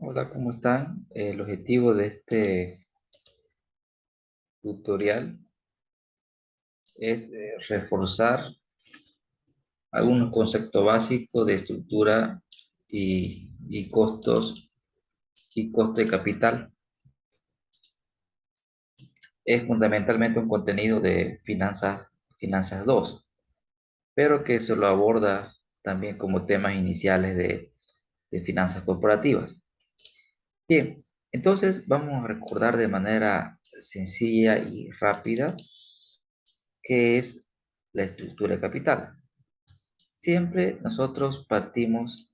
Hola, ¿cómo están? El objetivo de este tutorial es reforzar algunos conceptos básicos de estructura y costos y costo de capital. Es fundamentalmente un contenido de finanzas 2, pero que se lo aborda también como temas iniciales de finanzas corporativas. Bien, entonces vamos a recordar de manera sencilla y rápida qué es la estructura de capital. Siempre nosotros partimos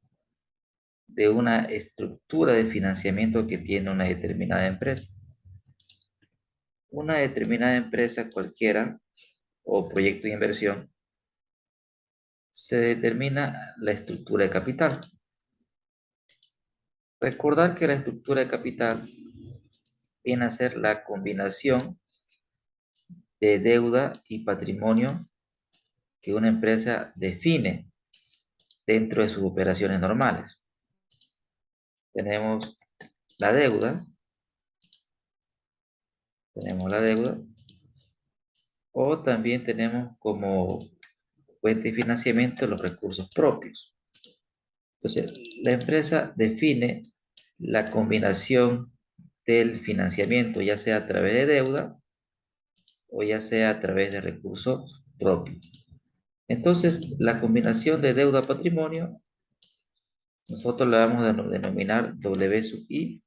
de una estructura de financiamiento que tiene una determinada empresa. Una determinada empresa cualquiera o proyecto de inversión se determina la estructura de capital. Recordar que la estructura de capital viene a ser la combinación de deuda y patrimonio que una empresa define dentro de sus operaciones normales. Tenemos la deuda, tenemos la deuda o también tenemos como fuente de financiamiento los recursos propios. Entonces, la empresa define la combinación del financiamiento, ya sea a través de deuda o ya sea a través de recursos propios. Entonces, la combinación de deuda-patrimonio, nosotros la vamos a denominar W sub I.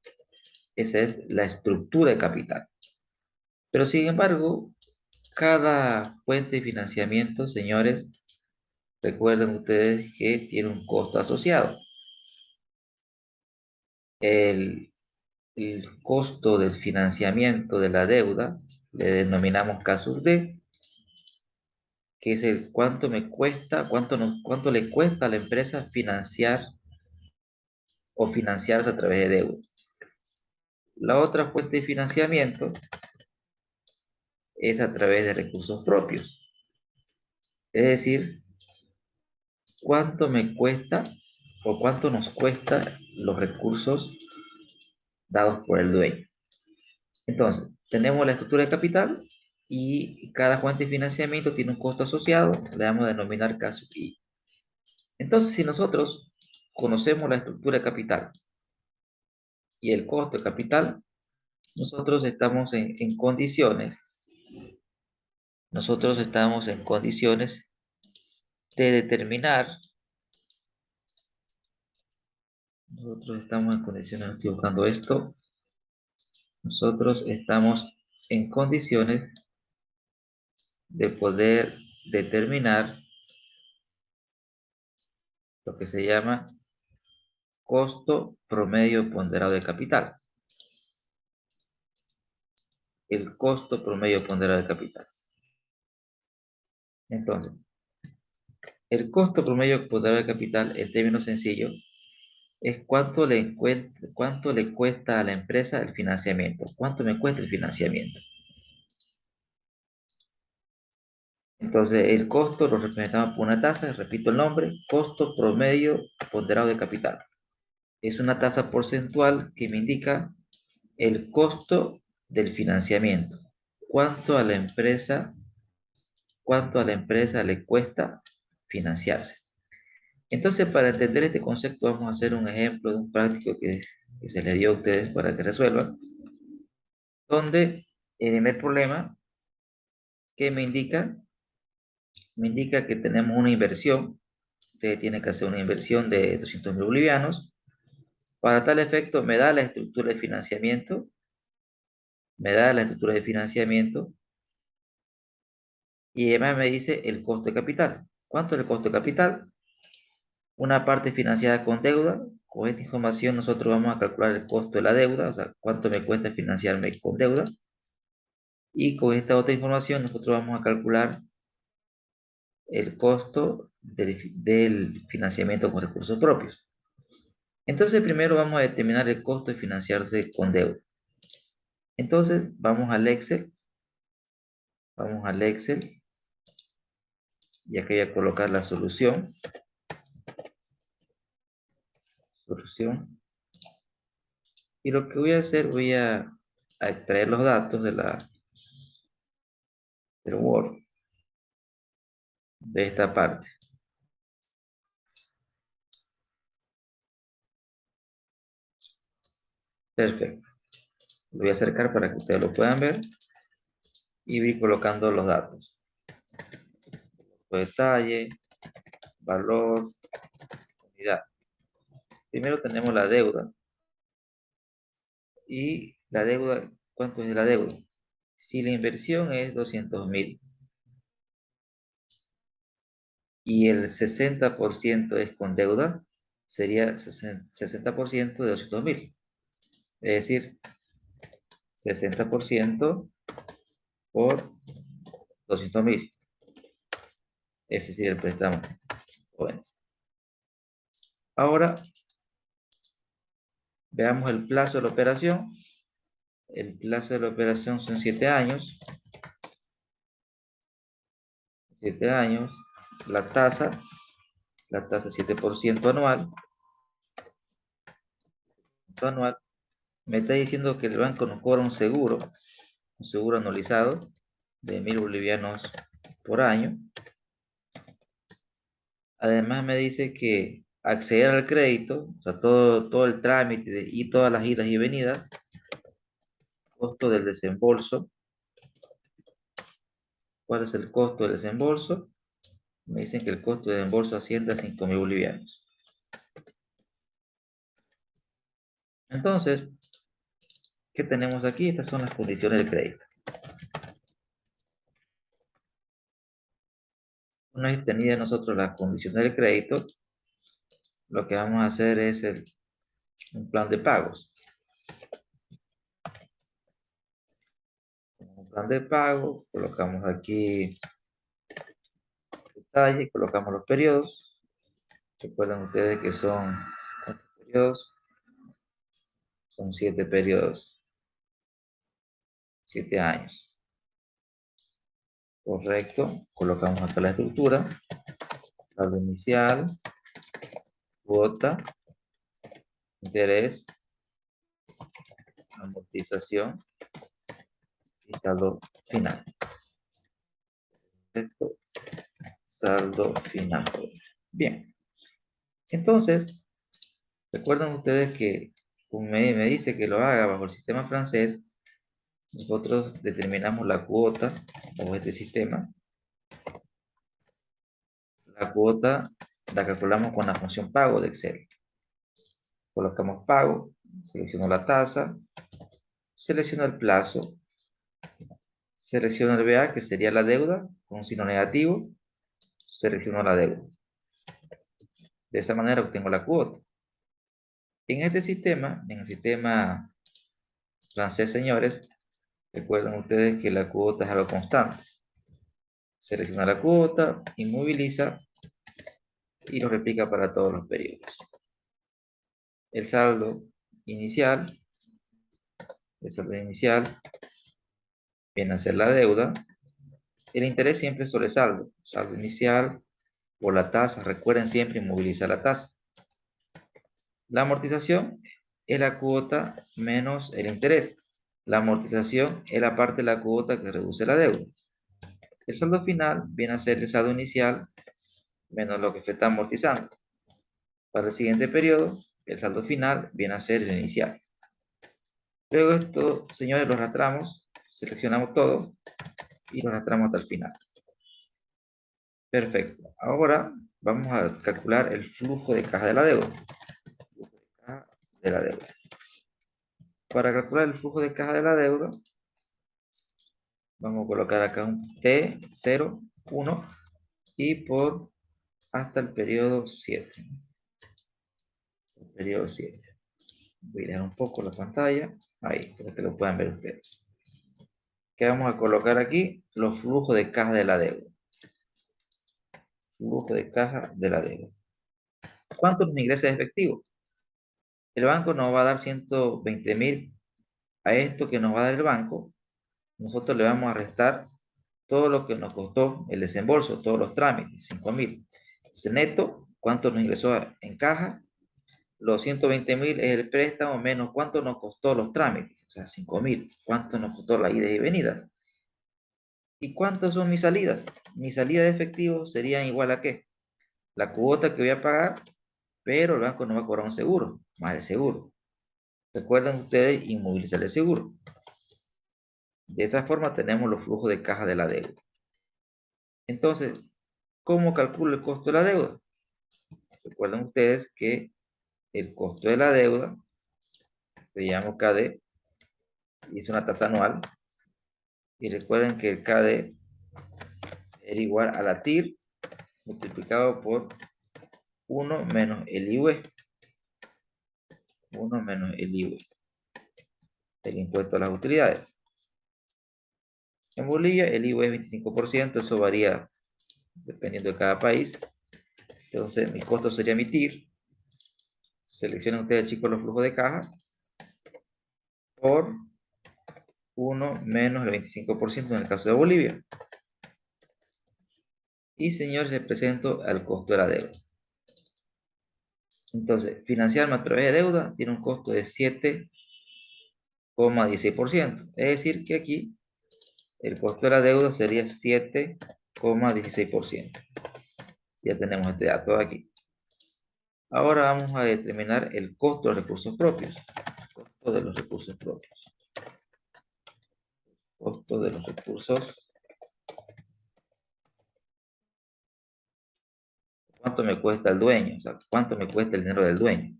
Esa es la estructura de capital. Pero sin embargo, cada fuente de financiamiento, señores, recuerden ustedes que tiene un costo asociado. El, el costo del financiamiento de la deuda le denominamos K sub D, que es el cuánto me cuesta, cuánto le cuesta a la empresa financiar o financiarse a través de deuda. La otra fuente de financiamiento es a través de recursos propios, es decir, cuánto me cuesta o cuánto nos cuesta los recursos dados por el dueño. Entonces, tenemos la estructura de capital y cada fuente de financiamiento tiene un costo asociado, le vamos a denominar K sub I. Entonces, si nosotros conocemos la estructura de capital y el costo de capital, nosotros estamos en condiciones, nosotros estamos en condiciones de determinar, nosotros estamos en condiciones, no estoy buscando esto, nosotros estamos en condiciones de poder determinar lo que se llama costo promedio ponderado de capital. El costo promedio ponderado de capital. Entonces, el costo promedio ponderado de capital, en términos sencillos, es cuánto le cuesta a la empresa el financiamiento. ¿Cuánto me cuesta el financiamiento? Entonces, el costo lo representamos por una tasa, repito el nombre, costo promedio ponderado de capital. Es una tasa porcentual que me indica el costo del financiamiento. Cuánto a la empresa le cuesta financiarse. Entonces, para entender este concepto, vamos a hacer un ejemplo de un práctico que se le dio a ustedes para que resuelvan, donde el primer problema que me indica que tenemos una inversión, usted tiene que hacer una inversión de 200.000 bolivianos. Para tal efecto, me da la estructura de financiamiento, y además me dice el costo de capital. ¿Cuánto es el costo de capital? Una parte financiada con deuda. Con esta información nosotros vamos a calcular el costo de la deuda, o sea, cuánto me cuesta financiarme con deuda. Y con esta otra información nosotros vamos a calcular el costo del financiamiento con recursos propios. Entonces primero vamos a determinar el costo de financiarse con deuda. Entonces vamos al Excel y aquí voy a colocar la solución. Y lo que voy a hacer, a extraer los datos del Word, de esta parte. Perfecto. Lo voy a acercar para que ustedes lo puedan ver y voy colocando los datos. Detalle, valor, unidad. Primero tenemos la deuda. Y la deuda, ¿cuánto es la deuda? Si la inversión es 200.000 y el 60% es con deuda, sería 60% de 200.000. Es decir, 60% por 200.000. Ese sería el préstamo, jóvenes. Ahora, veamos el plazo de la operación. El plazo de la operación son 7 años. 7 años. La tasa 7% anual. Anual. Me está diciendo que el banco nos cobra un seguro anualizado de 1.000 bolivianos por año. Además me dice que acceder al crédito, o sea, todo el trámite y todas las idas y venidas, costo del desembolso. ¿Cuál es el costo del desembolso? Me dicen que el costo de desembolso asciende a 5.000 bolivianos. Entonces, ¿qué tenemos aquí? Estas son las condiciones del crédito. Una vez tenidas nosotros las condiciones del crédito, lo que vamos a hacer es un plan de pagos. Un plan de pago, colocamos aquí detalle, colocamos los periodos. Recuerden ustedes que son ¿cuántos periodos? Son 7 periodos, 7 años. Correcto. Colocamos acá la estructura, saldo inicial, cuota, interés, amortización y saldo final. Esto, saldo final. Bien. Entonces, recuerden ustedes que como me dice que lo haga bajo el sistema francés, nosotros determinamos la cuota bajo este sistema. La cuota la calculamos con la función pago de Excel. Colocamos pago, selecciono la tasa, selecciono el plazo, selecciono el BA, que sería la deuda, con un signo negativo, selecciono la deuda. De esa manera obtengo la cuota. En este sistema, en el sistema francés, señores, recuerden ustedes que la cuota es algo constante. Selecciona la cuota, inmoviliza y lo replica para todos los periodos. El saldo inicial, viene a ser la deuda. El interés siempre sobre saldo inicial por la tasa. Recuerden siempre inmovilizar la tasa. La amortización es la cuota menos el interés. La amortización es la parte de la cuota que reduce la deuda. El saldo final viene a ser el saldo inicial menos lo que se está amortizando. Para el siguiente periodo, el saldo final viene a ser el inicial. Luego esto, señores, lo arrastramos, seleccionamos todo y lo arrastramos hasta el final. Perfecto. Ahora vamos a calcular el flujo de caja de la deuda. Para calcular el flujo de caja de la deuda, vamos a colocar acá un T0, 1 y por hasta el periodo 7. El periodo 7. Voy a dejar un poco la pantalla. Ahí, para que lo puedan ver ustedes. ¿Qué vamos a colocar aquí? Los flujos de caja de la deuda. Flujo de caja de la deuda. ¿Cuánto nos ingresa de efectivo? El banco nos va a dar 120.000 a esto que nos va a dar el banco. Nosotros le vamos a restar todo lo que nos costó el desembolso, todos los trámites, 5.000. Ese neto, ¿cuánto nos ingresó en caja? los 120.000 es el préstamo menos cuánto nos costó los trámites, o sea, 5.000. ¿Cuánto nos costó las idas y venidas? ¿Y cuántas son mis salidas? Mis salidas de efectivo serían igual a ¿qué? La cuota que voy a pagar, pero el banco no va a cobrar un seguro, más el seguro. Recuerden ustedes inmovilizar el seguro. De esa forma tenemos los flujos de caja de la deuda. Entonces, ¿cómo calculo el costo de la deuda? Recuerden ustedes que el costo de la deuda, le llamo KD, es una tasa anual. Y recuerden que el KD era igual a la TIR multiplicado por 1 menos el IUE. 1 menos el IUE, el impuesto a las utilidades. En Bolivia el IVA es 25%, eso varía dependiendo de cada país. Entonces mi costo sería mi TIR. Seleccionen ustedes, chicos, los flujos de caja por 1 menos el 25% en el caso de Bolivia. Y señores, les presento al costo de la deuda. Entonces, financiarme a través de deuda tiene un costo de 7,16%. Es decir, que aquí el costo de la deuda sería 7,16%. Ya tenemos este dato aquí. Ahora vamos a determinar el costo de los recursos propios. Costo de los recursos propios. Costo de los recursos. ¿Cuánto me cuesta el dueño? O sea, ¿cuánto me cuesta el dinero del dueño?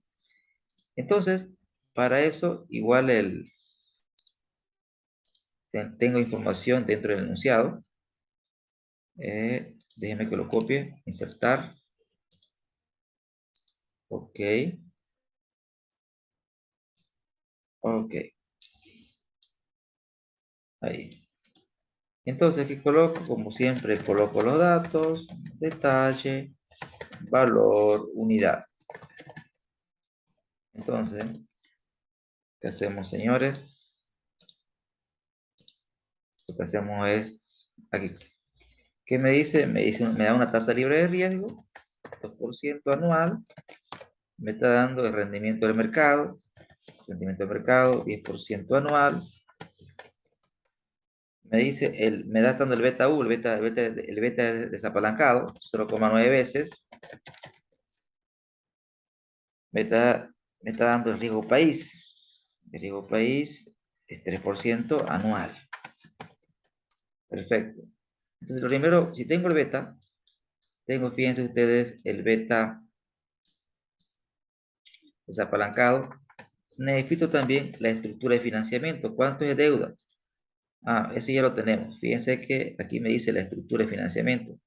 Entonces, para eso, igual tengo información dentro del enunciado. Déjenme que lo copie. Insertar. Ok. Ok. Ahí. Entonces, aquí coloco, como siempre, coloco los datos, detalle, valor, unidad. Entonces, ¿qué hacemos, señores? Lo que hacemos es, aquí, ¿qué me dice? Me da una tasa libre de riesgo, 2% anual, me está dando el rendimiento del mercado, 10% anual, me da dando el beta U, el beta desapalancado, 0,9 veces, me está, me está dando el riesgo país es 3% anual. Perfecto. Entonces, lo primero, si tengo el beta, tengo, fíjense ustedes, el beta desapalancado. Necesito también la estructura de financiamiento. ¿Cuánto es deuda? Ah, eso ya lo tenemos. Fíjense que aquí me dice la estructura de financiamiento.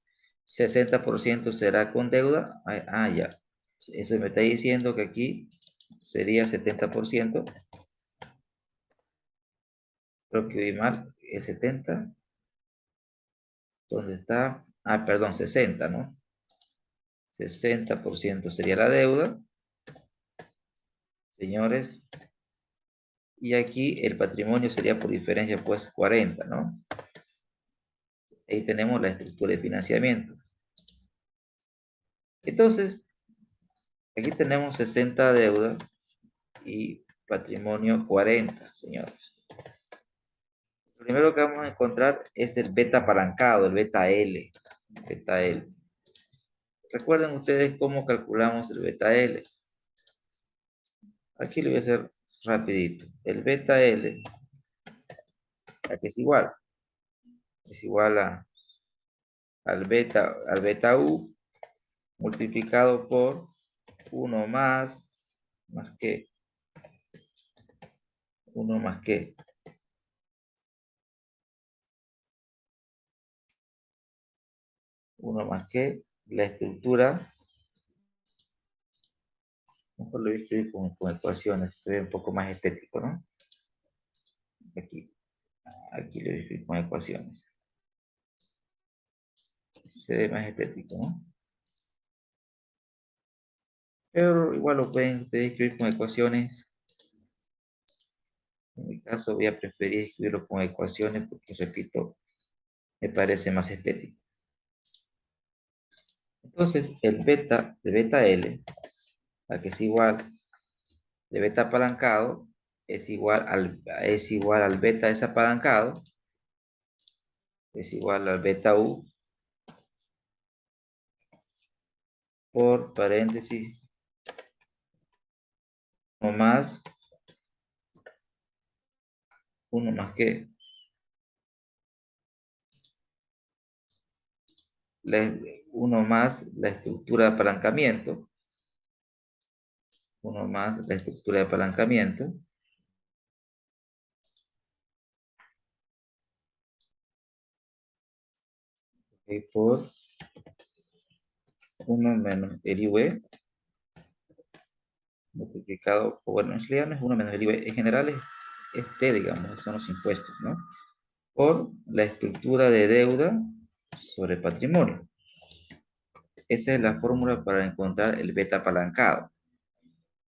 60% será con deuda. Ya. Eso me está diciendo que aquí sería 70%. Creo que vi mal. El 70. ¿Dónde está? Ah, perdón, 60, ¿no? 60% sería la deuda. Señores. Y aquí el patrimonio sería por diferencia, pues 40, ¿no? Ahí tenemos la estructura de financiamiento. Entonces, aquí tenemos 60 deuda y patrimonio 40, señores. Lo primero que vamos a encontrar es el beta apalancado, el beta L. Beta L. Recuerden ustedes cómo calculamos el beta L. Aquí lo voy a hacer rapidito. El beta L, aquí es igual al beta U multiplicado por 1 más que 1 más que 1 más que la estructura. Mejor lo voy a escribir con ecuaciones, se ve un poco más estético, ¿no? Aquí lo voy a escribir con ecuaciones. Se ve más estético, ¿no? Pero igual lo pueden ustedes escribir con ecuaciones. En mi caso voy a preferir escribirlo con ecuaciones porque, repito, me parece más estético. Entonces, el beta L, que es igual el beta apalancado es igual al beta desapalancado, es igual al beta U por paréntesis 1 más, 1 más que, 1 más la estructura de apalancamiento, 1 más la estructura de apalancamiento, y por 1 menos el IUE multiplicado, o bueno, en realidad no es 1 menos el IVA, en general es T, digamos, son los impuestos, ¿no? Por la estructura de deuda sobre patrimonio. Esa es la fórmula para encontrar el beta apalancado.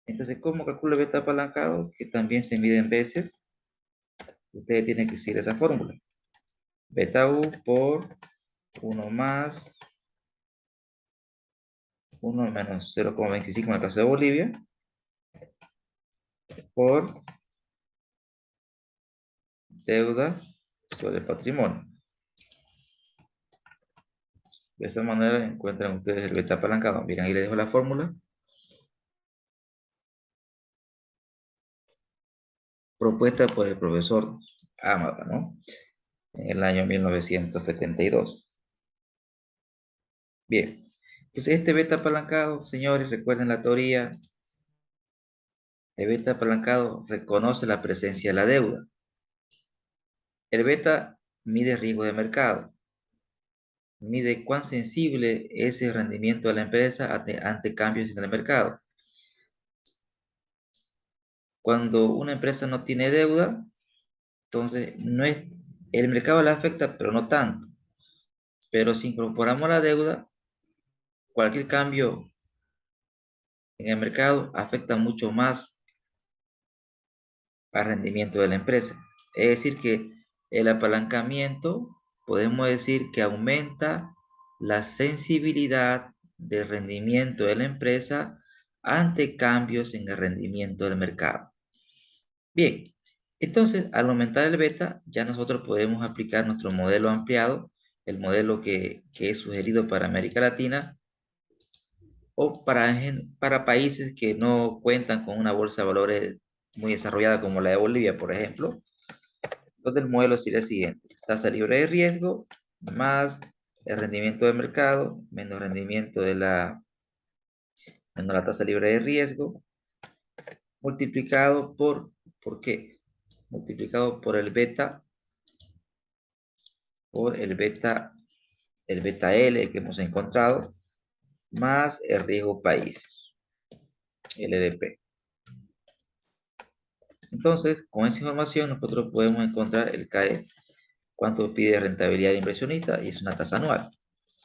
Entonces, ¿cómo calculo el beta apalancado? Que también se mide en veces. Ustedes tienen que seguir esa fórmula. Beta U por 1 más 1 menos 0,25 en el caso de Bolivia, por deuda sobre patrimonio. De esa manera encuentran ustedes el beta apalancado. Miren, ahí les dejo la fórmula propuesta por el profesor Amada, ¿no? En el año 1972. Bien, entonces este beta apalancado, señores, recuerden la teoría, el beta apalancado reconoce la presencia de la deuda. El beta mide riesgo de mercado, mide cuán sensible es el rendimiento de la empresa ante cambios en el mercado. Cuando una empresa no tiene deuda, entonces no es, el mercado la afecta, pero no tanto. Pero si incorporamos la deuda, cualquier cambio en el mercado afecta mucho más al rendimiento de la empresa. Es decir, que el apalancamiento podemos decir que aumenta la sensibilidad de rendimiento de la empresa ante cambios en el rendimiento del mercado. Bien, entonces al aumentar el beta ya nosotros podemos aplicar nuestro modelo ampliado, el modelo que es sugerido para América Latina, o para países que no cuentan con una bolsa de valores muy desarrollada como la de Bolivia, por ejemplo, donde el modelo sería el siguiente: tasa libre de riesgo más el rendimiento del mercado menos rendimiento menos la tasa libre de riesgo multiplicado ¿por qué? Multiplicado por el beta L que hemos encontrado, más el riesgo país, el LP. Entonces, con esa información nosotros podemos encontrar el CAE, cuánto pide rentabilidad de inversionista, y es una tasa anual.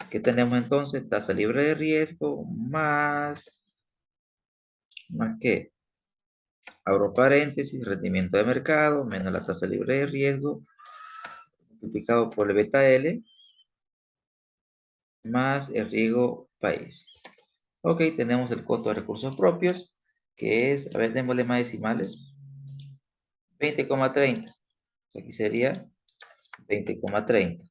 ¿Qué tenemos entonces? Tasa libre de riesgo más que, abro paréntesis, rendimiento de mercado, menos la tasa libre de riesgo, multiplicado por el beta L, más el riesgo país. Ok, tenemos el costo de recursos propios, que es, a ver, démosle más decimales, 20,30. Aquí sería 20,30.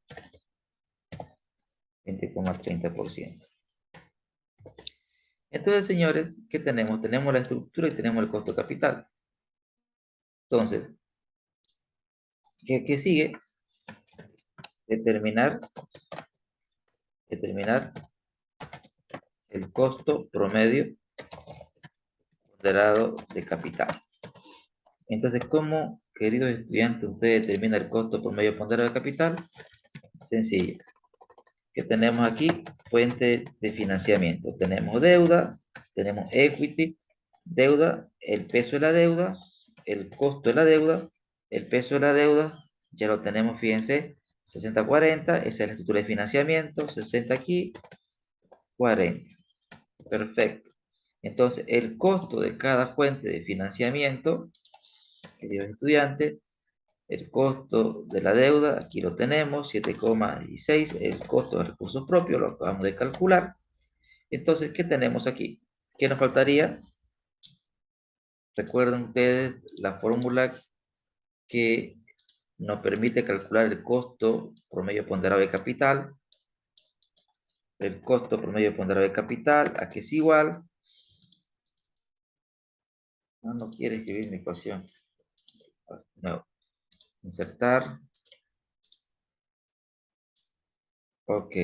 20,30%. Entonces, señores, ¿qué tenemos? Tenemos la estructura y tenemos el costo capital. Entonces, ¿qué sigue? Determinar el costo promedio ponderado de capital. Entonces, ¿cómo, queridos estudiantes, ustedes determinan el costo promedio ponderado de capital? Sencillo. ¿Qué tenemos aquí? Fuente de financiamiento. Tenemos deuda, tenemos equity, deuda, el peso de la deuda, el costo de la deuda, el peso de la deuda, ya lo tenemos, fíjense, 60-40, esa es la estructura de financiamiento, 60 aquí, 40. Perfecto. Entonces, el costo de cada fuente de financiamiento, queridos estudiantes, el costo de la deuda, aquí lo tenemos, 7,16, el costo de recursos propios, lo acabamos de calcular. Entonces, ¿qué tenemos aquí? ¿Qué nos faltaría? Recuerden ustedes la fórmula que nos permite calcular el costo promedio ponderado de capital. El costo promedio ponderado de capital, ¿a qué es igual? No quiere escribir mi ecuación. No. Insertar. Ok.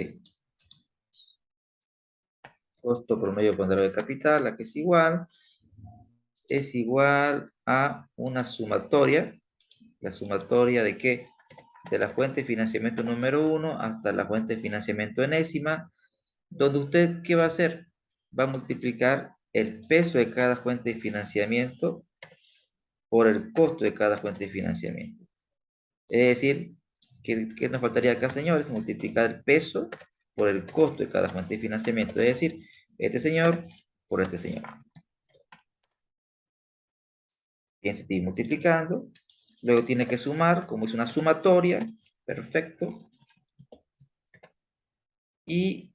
Costo promedio ponderado de capital, ¿a qué es igual? Es igual a una sumatoria. ¿La sumatoria de qué? De la fuente de financiamiento número 1 hasta la fuente de financiamiento enésima, donde usted, ¿qué va a hacer? Va a multiplicar el peso de cada fuente de financiamiento por el costo de cada fuente de financiamiento. Es decir, ¿qué nos faltaría acá, señores? Multiplicar el peso por el costo de cada fuente de financiamiento. Es decir, este señor por este señor. Bien, se está multiplicando. Luego tiene que sumar, como es una sumatoria. Perfecto. Y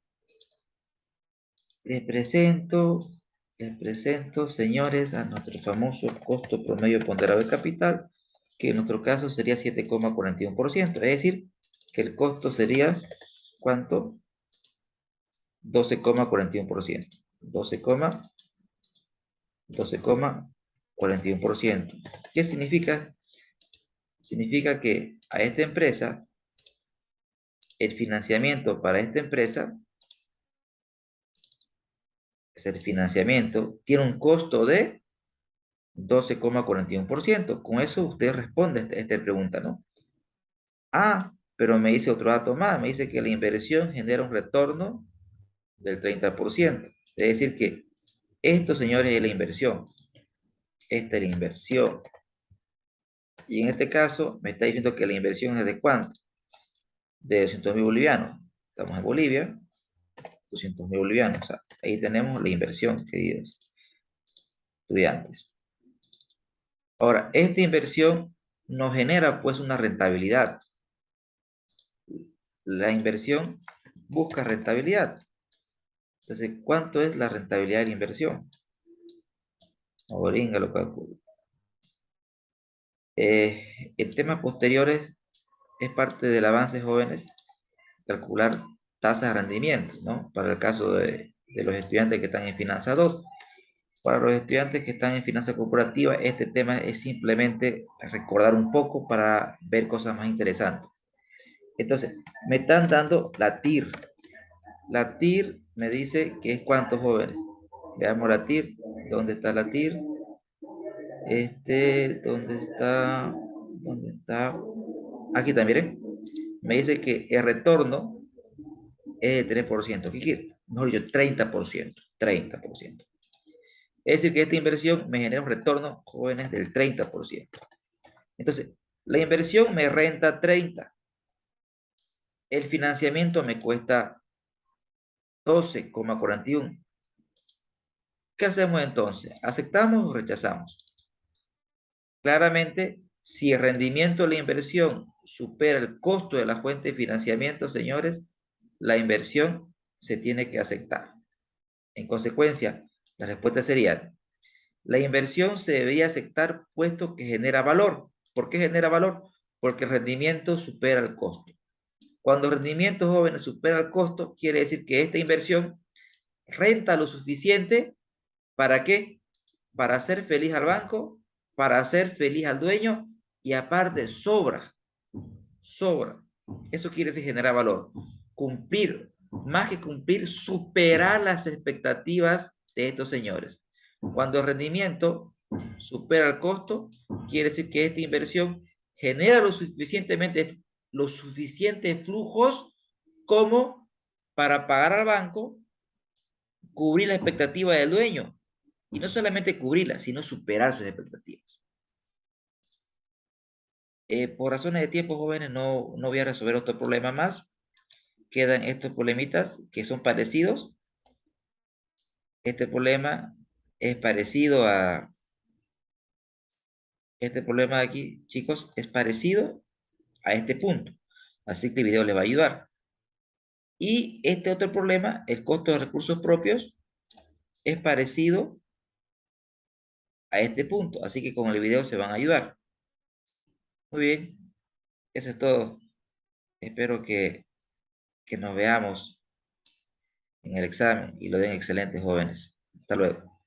les presento, señores, a nuestro famoso costo promedio ponderado de capital, que en nuestro caso sería 7,41%. Es decir, que el costo sería, ¿cuánto? 12,41%. 12,41%. ¿Qué significa? Significa que a esta empresa, el financiamiento para esta empresa, es el financiamiento, tiene un costo de 12,41%. Con eso usted responde a esta pregunta, ¿no? Ah, pero me dice otro dato más, me dice que la inversión genera un retorno del 30%. Es decir que esto, señores, es la inversión. Esta es la inversión. Y en este caso me está diciendo que la inversión es de ¿cuánto? De 200.000 bolivianos. Estamos en Bolivia, 200.000 bolivianos. O sea, ahí tenemos la inversión, queridos estudiantes. Ahora, esta inversión nos genera pues una rentabilidad. La inversión busca rentabilidad. Entonces, ¿cuánto es la rentabilidad de la inversión? Moringa lo calculo. En temas posteriores es parte del avance, jóvenes, calcular tasas de rendimiento, ¿no? Para el caso de los estudiantes que están en Finanza 2. Para los estudiantes que están en Finanza Corporativa, este tema es simplemente recordar un poco para ver cosas más interesantes. Entonces, me están dando la TIR. La TIR me dice que es cuántos, jóvenes. Veamos la TIR. ¿Dónde está la TIR? ¿Dónde está? ¿Dónde está? Aquí también, miren. Me dice que el retorno es de 3%. ¿Qué quiere? Mejor dicho, 30%. 30%. Es decir, que esta inversión me genera un retorno, jóvenes, del 30%. Entonces, la inversión me renta 30. El financiamiento me cuesta 12,41. ¿Qué hacemos entonces? ¿Aceptamos o rechazamos? Claramente, si el rendimiento de la inversión supera el costo de la fuente de financiamiento, señores, la inversión se tiene que aceptar. En consecuencia, la respuesta sería, la inversión se debería aceptar puesto que genera valor. ¿Por qué genera valor? Porque el rendimiento supera el costo. Cuando el rendimiento, jóvenes, supera el costo, quiere decir que esta inversión renta lo suficiente. ¿Para qué? Para hacer feliz al banco, para hacer feliz al dueño y aparte sobra. Sobra. Eso quiere decir generar valor. Cumplir, más que cumplir, superar las expectativas de estos señores. Cuando el rendimiento supera el costo, quiere decir que esta inversión genera los suficientes flujos como para pagar al banco, cubrir la expectativa del dueño y no solamente cubrirla, sino superar sus expectativas. Por razones de tiempo, jóvenes, no voy a resolver otro problema más. Quedan estos problemitas que son parecidos. Este problema es parecido a... Este problema de aquí, chicos, es parecido a este punto. Así que el video les va a ayudar. Y este otro problema, el costo de recursos propios, es parecido a este punto. Así que con el video se van a ayudar. Muy bien, eso es todo. Espero que nos veamos en el examen y lo den excelentes, jóvenes. Hasta luego.